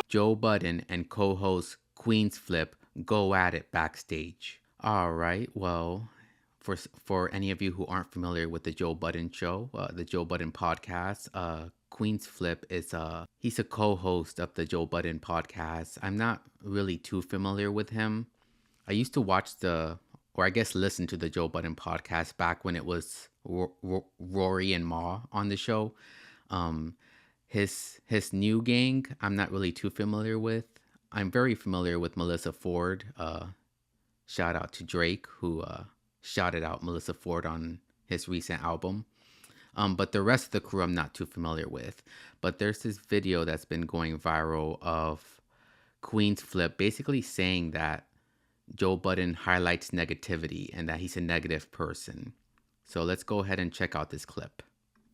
Joe Budden and co-host Queen's Flip go at it backstage. All right, well, for any of you who aren't familiar with the Joe Budden show, the Joe Budden podcast, Queen's Flip is he's a co-host of the Joe Budden podcast. I'm not really too familiar with him. I used to watch listen to the Joe Budden podcast back when it was Rory and Ma on the show. His new gang, I'm not really too familiar with. I'm very familiar with Melissa Ford. Shout out to Drake, who shouted out Melissa Ford on his recent album. But the rest of the crew I'm not too familiar with. But there's this video that's been going viral of Queen's Flip basically saying that Joe Budden highlights negativity and that he's a negative person. So let's go ahead and check out this clip.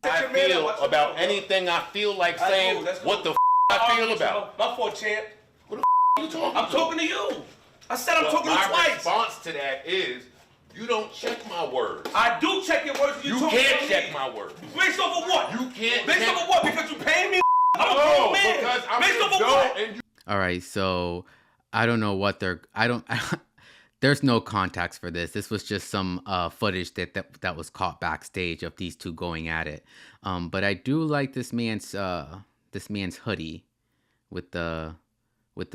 I feel about anything I feel like saying what the I feel about. My fault, champ. What the you talking I'm talking to you. I said I'm talking to you twice. My response to that is, you don't check my words. I do check your words. You can't check my words. Based off of what? You can't. Based off of what? Because you paying me? I'm a no, grown man. Because I'm based an off of adult what? and you. All right, so I don't know what there's no context for this. This was just some footage that was caught backstage of these two going at it. But I do like this man's hoodie with the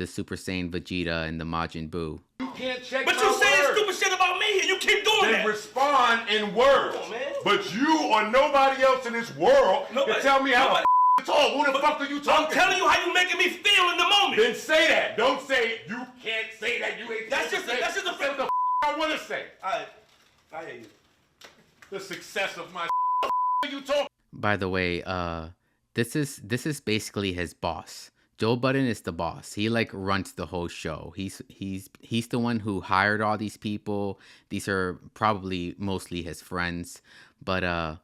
Super Saiyan Vegeta and the Majin Buu. You can't check but my you saying words. stupid shit about me and you keep doing Then that. respond in words. Come on, man. But you or nobody else in this world can tell me how to talk. Who the fuck are you talking I'm telling you how you making me feel in the moment. Then say that. Don't say you can't say that. You ain't. That's just a what the I want to say. Alright, I hear you. The success of my are you talking. By the way, this is basically his boss. Joe Budden is the boss. He like runs the whole show. He's the one who hired all these people. These are probably mostly his friends. But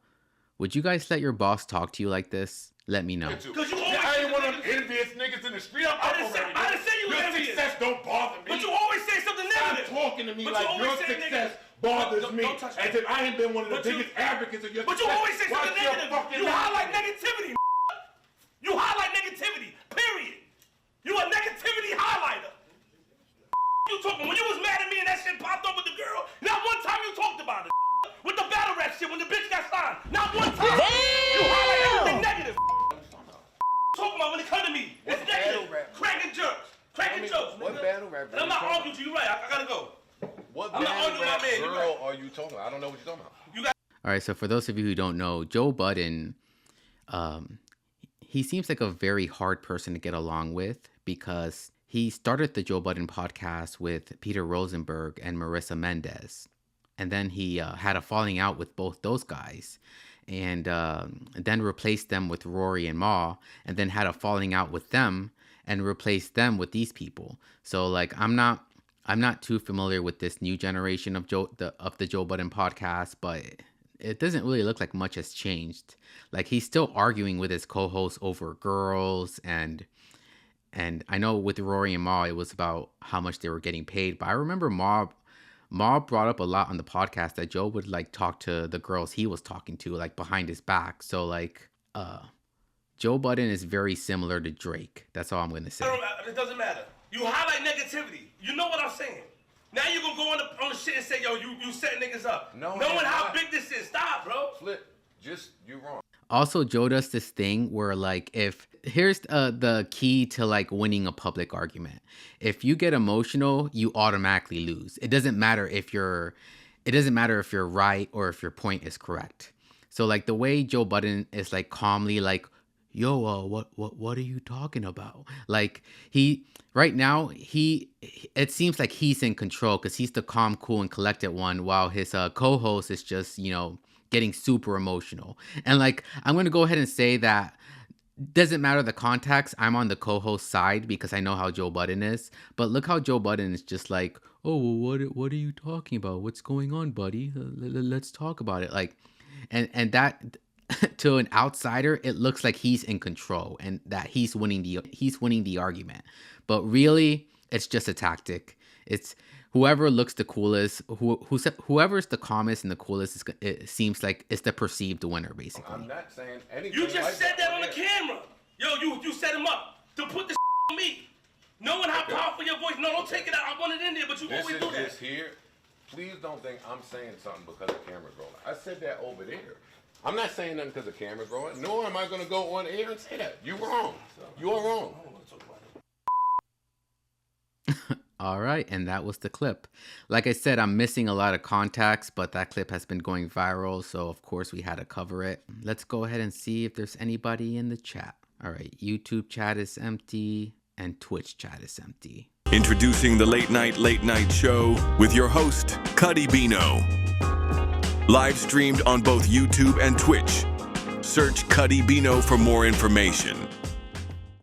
would you guys let your boss talk to you like this? Let me know. Because you always I ain't one of them envious niggas in the street. I didn't say you were Your envious. success don't bother me. But you always say something negative. Stop talking to me But like you always your say success negative. bothers Don't me. touch me. As if I ain't been one of the But you- biggest advocates of your But you success. always say something Watch your negative. fucking You mouth. highlight negativity. You highlight negativity. Period. You a negativity highlighter. You talking when you was mad at me and that shit popped up with the girl? Not one time you talked about it. With the battle rap shit when the bitch got signed. Not one time. You highlight everything negative. Talking about when it come to me. It's negative. Cracking jokes. Cracking jokes. What battle rap? And I'm not arguing with you. You're right. I gotta go. What I'm not battle arguing rap with my man, you're girl are you talking about? I don't know what you're talking about. All right, so for those of you who don't know, Joe Budden, he seems like a very hard person to get along with because he started the Joe Budden podcast with Peter Rosenberg and Marissa Mendez. And then he had a falling out with both those guys and then replaced them with Rory and Ma, and then had a falling out with them and replaced them with these people. So like I'm not too familiar with this new generation of the Joe Budden podcast, but it doesn't really look like much has changed. Like he's still arguing with his co-hosts over girls, and I know with Rory and Ma it was about how much they were getting paid, but I remember Ma brought up a lot on the podcast that Joe would like talk to the girls he was talking to like behind his back. So like Joe Budden is very similar to Drake. That's all I'm gonna say. It doesn't matter. You highlight negativity. You know what I'm saying. Now you gonna go on the shit and say, yo, you set niggas up. No, knowing how not. big this is. Stop, bro. Flip, just you wrong. Also, Joe does this thing where like here's the key to like winning a public argument. If you get emotional, you automatically lose. It doesn't matter if you're right or if your point is correct. So like the way Joe Budden is like calmly like, yo, what are you talking about? Like right now it seems like he's in control because he's the calm, cool, and collected one, while his co-host is just, getting super emotional. And like, I'm going to go ahead and say that doesn't matter the context. I'm on the co-host side because I know how Joe Budden is. But look how Joe Budden is just like, oh, well, what are you talking about? What's going on, buddy? Let's talk about it. Like, and that to an outsider, it looks like he's in control and that he's winning the argument. But really, it's just a tactic. It's whoever looks the coolest, whoever's the calmest and the coolest, it seems like it's the perceived winner, basically. I'm not saying anything. You just like said that on the yeah. camera. Yo, you set him up to put the on me. Knowing how powerful your voice, no, don't take it out. I want it in there, but you always do that. This here. Please don't think I'm saying something because the camera's rolling. I said that over there. I'm not saying nothing because the camera's rolling. Nor am I going to go on air and say that. You're wrong. You're wrong. All right, and that was the clip. Like I said, I'm missing a lot of contacts, but that clip has been going viral, so of course we had to cover it. Let's go ahead and see if there's anybody in the chat. All right, YouTube chat is empty, and Twitch chat is empty. Introducing the Late Night Show with your host, Cuddy Bino. Live streamed on both YouTube and Twitch. Search Cuddy Bino for more information.